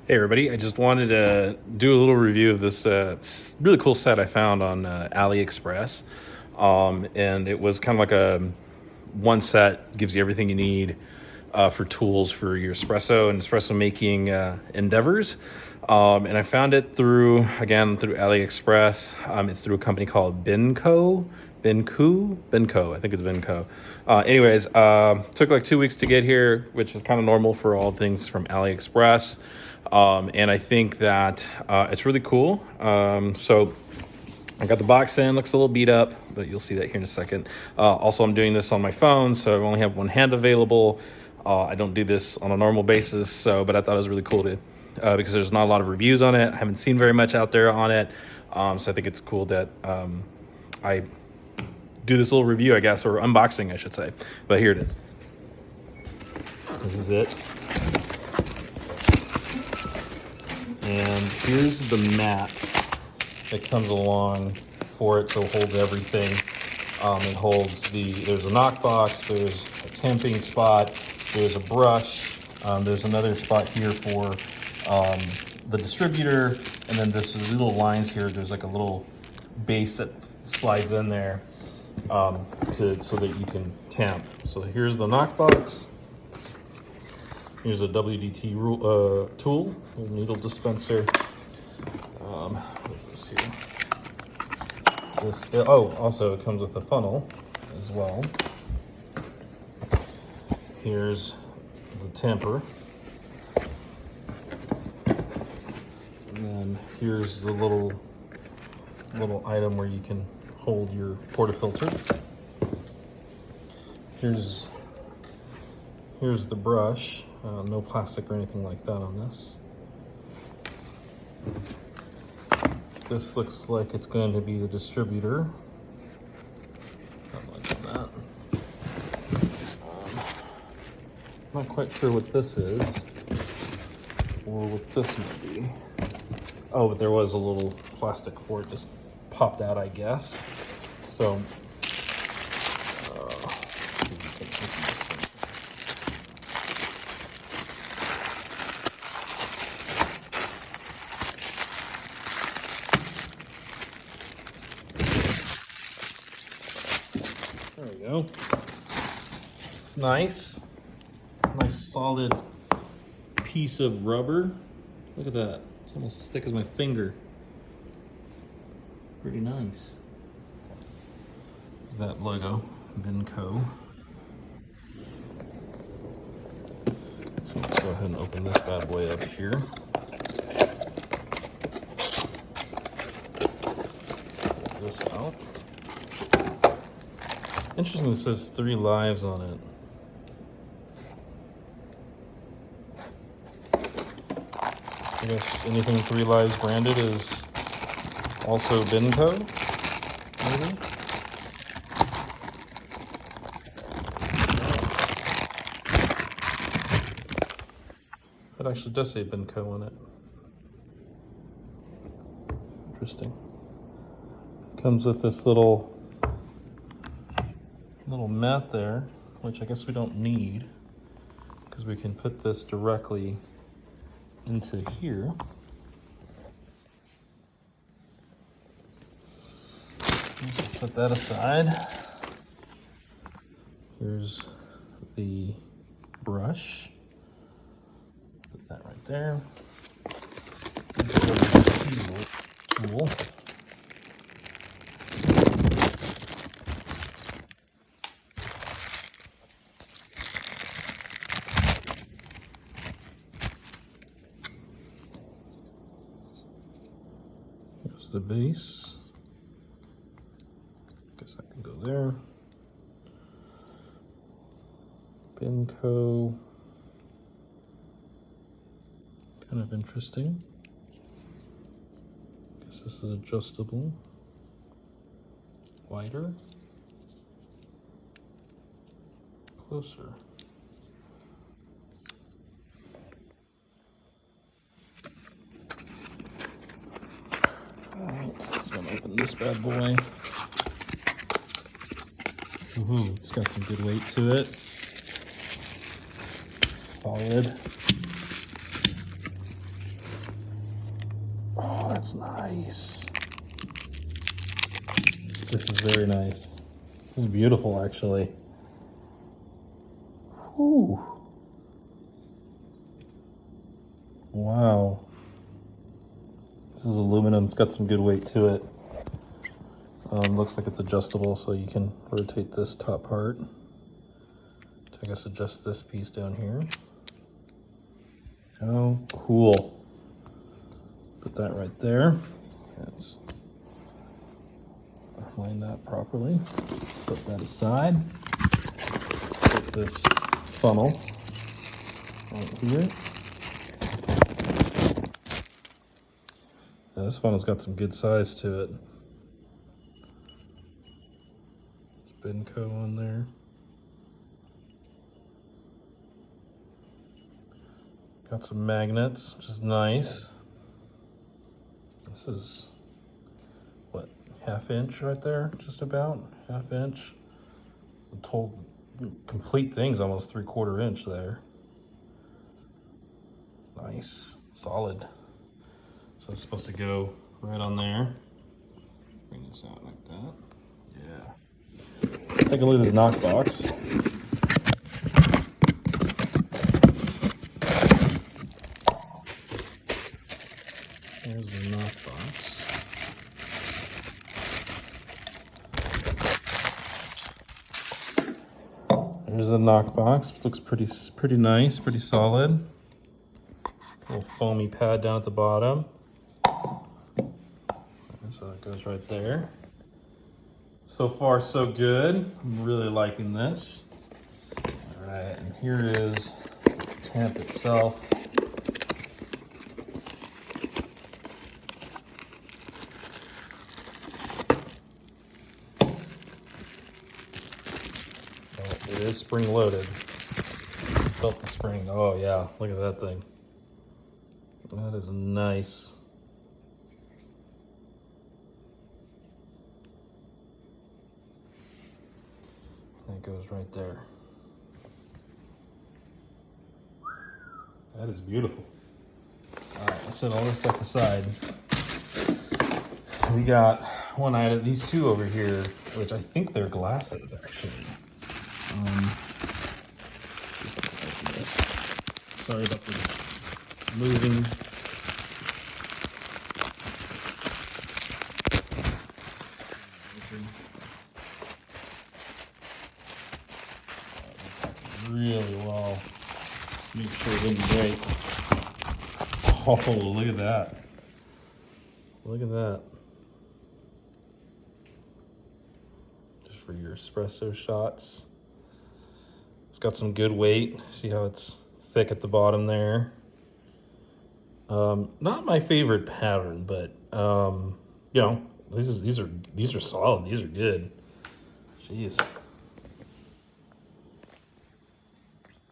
Hey everybody, I just wanted to do a little review of this really cool set I found on AliExpress. And it was kind of like a one set, gives you everything you need for tools for your espresso and espresso making endeavors. And I found it through AliExpress. It's through a company called Bincoo, I think it's Bincoo. Took like 2 weeks to get here, which is kind of normal for all things from AliExpress. And I think that it's really cool. So I got the box in, looks a little beat up, but you'll see that here in a second. Also, I'm doing this on my phone, so I only have one hand available. I don't do this on a normal basis, but I thought it was really cool to because there's not a lot of reviews on it. I haven't seen very much out there on it. So I think it's cool that I do this little review, I guess, or unboxing, I should say. But here it is. This is it. And here's the mat that comes along for it, so it holds everything. It holds there's a knockbox, there's a tamping spot, there's a brush, there's another spot here for the distributor, and then this little lines here, there's like a little base that slides in there so that you can tamp. So here's the knockbox. Here's a WDT tool, needle dispenser. What is this here? Also it comes with a funnel as well. Here's the tamper. And then here's the little item where you can hold your portafilter. Here's the brush. No plastic or anything like that on this. This looks like it's going to be the distributor. That. Not quite sure what this is, or what this might be. Oh, but there was a little plastic for it, just popped out, I guess. So, there we go. It's nice. Nice solid piece of rubber. Look at that. It's almost as thick as my finger. Pretty nice. That logo, Bincoo. So let's go ahead and open this bad boy up here. Pull this out. Interesting, this says 3 lives on it. I guess anything 3 lives branded is also Bincoo, maybe? It actually does say Bincoo on it. Interesting. Comes with this little mat there, which I guess we don't need because we can put this directly into here. Let's set that aside. Here's the brush. Put that right there. Tool. Here's the base. Guess I can go there. Bincoo. Kind of interesting. Guess this is adjustable. Wider. Closer. Alright, so I'm gonna open this bad boy. It's got some good weight to it. Solid. Oh, that's nice. This is very nice. This is beautiful, actually. Ooh. Wow. This is aluminum. It's got some good weight to it. Looks like it's adjustable, so you can rotate this top part. So I guess adjust this piece down here. Oh, cool. Put that right there. Let's align that properly. Put that aside. Put this funnel right here. Now this funnel's got some good size to it. There's Bincoo on there. Got some magnets, which is nice. This is, what, 1/2 inch right there? Just about 1/2 inch. The whole complete thing's almost 3/4 inch there. Nice, solid. So it's supposed to go right on there. Bring this out like that. Yeah. Take a look at this knockbox. There's the knockbox. There's the knockbox. Looks pretty nice, pretty solid. Little foamy pad down at the bottom. So that goes right there. So far, so good. I'm really liking this. All right, and here is Tamp itself. Oh, it is spring loaded. Felt the spring. Oh yeah, look at that thing. That is nice. That goes right there. That is beautiful. All right, let's set all this stuff aside. We got one item, these two over here, which I think they're glasses actually. Sorry about the moving. Really well. Make sure it didn't break. Oh, look at that. Look at that. Just for your espresso shots. It's got some good weight. See how it's thick at the bottom there. Not my favorite pattern, but you know, these are solid. These are good. Jeez.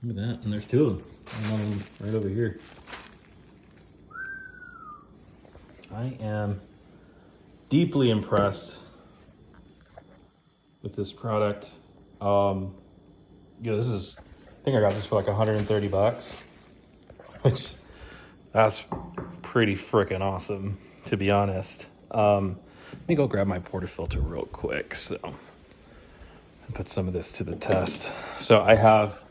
Look at that, and there's two of them. One of them right over here. I am deeply impressed with this product. This is, I think I got this for like 130 bucks, which that's pretty freaking awesome, to be honest. Let me go grab my portafilter real quick, so and put some of this to the test. So I have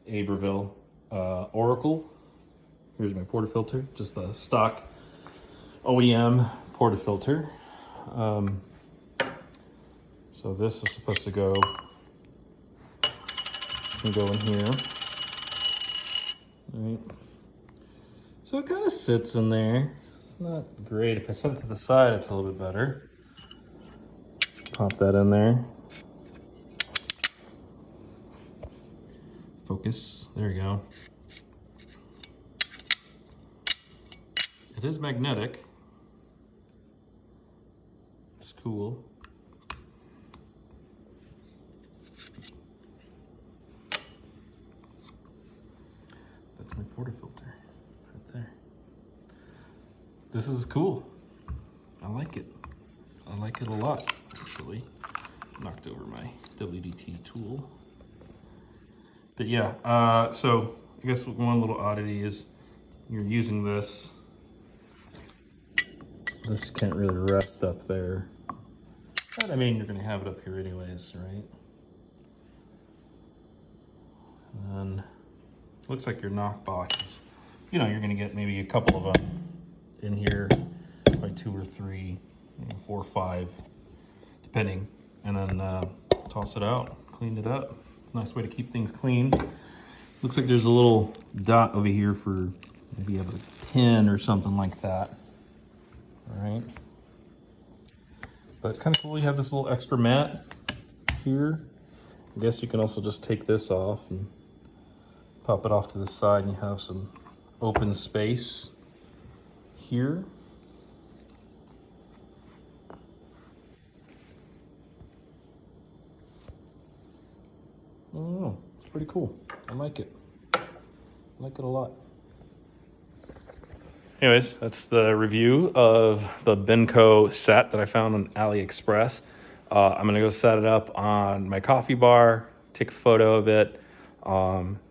Aberville Oracle. Here's my portafilter, just the stock OEM portafilter. So this is supposed to go in here. All right. So it kind of sits in there. It's not great. If I set it to the side, it's a little bit better. Pop that in there. Focus. There you go. It is magnetic. It's cool. That's my portafilter right there. This is cool. I like it. I like it a lot, actually. Knocked over my WDT tool. But yeah, so I guess one little oddity is you're using this This can't really rest up there. But I mean, you're gonna have it up here anyways, right? And then looks like your knockbox is, you know, you're gonna get maybe a couple of them in here, like 2 or 3, 4 or 5, depending. And then toss it out, clean it up. Nice way to keep things clean. Looks like there's a little dot over here for maybe you have a pin or something like that. All right. But it's kind of cool. You have this little extra mat here. I guess you can also just take this off and pop it off to the side, and you have some open space here. I don't know. It's pretty cool. I like it. I like it a lot. Anyways, that's the review of the Bincoo set that I found on AliExpress. I'm gonna go set it up on my coffee bar, take a photo of it,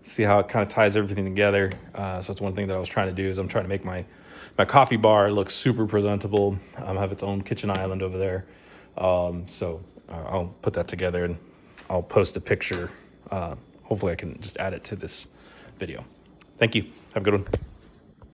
see how it kind of ties everything together. So that's one thing that I was trying to do, is I'm trying to make my coffee bar look super presentable, have its own kitchen island over there. So I'll put that together and I'll post a picture. Hopefully I can just add it to this video. Thank you. Have a good one.